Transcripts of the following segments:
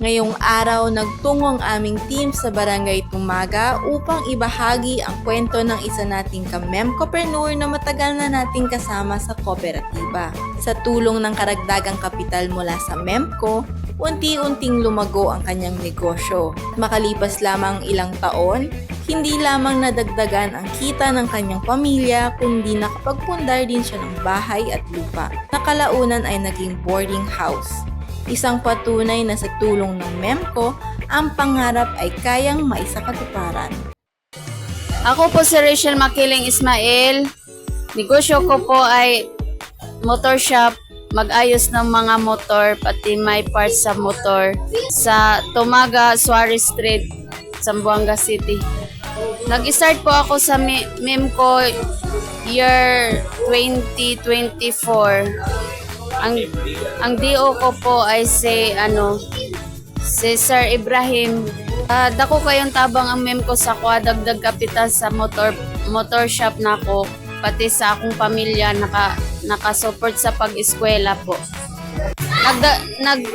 Ngayong araw, nagtungo ang aming team sa Barangay Tumaga upang ibahagi ang kwento ng isa nating ka-memcopreneur na matagal na nating kasama sa kooperatiba. Sa tulong ng karagdagang kapital mula sa Memco, unti-unting lumago ang kanyang negosyo. Makalipas lamang ilang taon, hindi lamang nadagdagan ang kita ng kanyang pamilya, kundi nakapagpundar din siya ng bahay at lupa. Nakalaunan ay naging boarding house. Isang patunay na sa tulong ng Memco, ang pangarap ay kayang maisakatuparan. Ako po si Rachel Makiling Ismael. Negosyo ko po ay motor shop, mag-ayos ng mga motor, pati may parts sa motor sa Tumaga, Suarez Street, Zamboanga City. Nag-start po ako sa Memco year 2024. Ang DO ko po ay si Sir Ibrahim. Dako kayong tabang ang Memco sa kuha dagdag kapital sa motor shop nako, pati sa akong pamilya naka-support sa pag-eskwela po.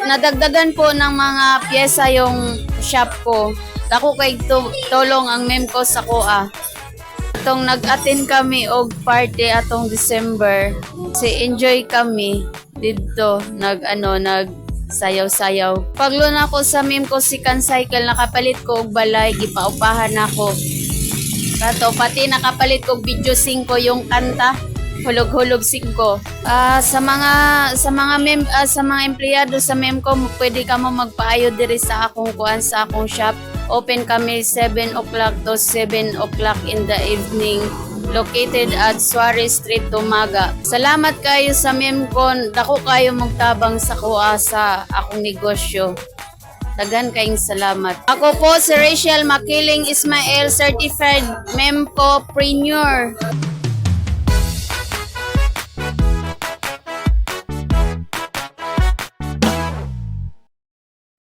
Nadagdagan po ng mga pyesa yung shop ko. Dako kay tulong ang Memco sa kuha. Atong nag-attend kami og party atong December. Enjoy kami dito nag sayaw-sayaw. Pagluna ko sa Memco Second Cycle, nakapalit ko og balay, gipaupahan ako. Kato pati nakapalit ko og video 5 yung kanta, hulog-hulog 5. Sa mga empleyado sa Memco, pwede ka mo magpaayo diri sa akong shop. Open kami 7 o'clock to 7 o'clock in the evening. Located at Suarez Street, Tumaga. Salamat kayo sa Memco. Dako kayo magtabang sa kuha sa akong negosyo. Dagan kayong salamat. Ako po si Rachel Makiling Ismael, Certified Memcopreneur.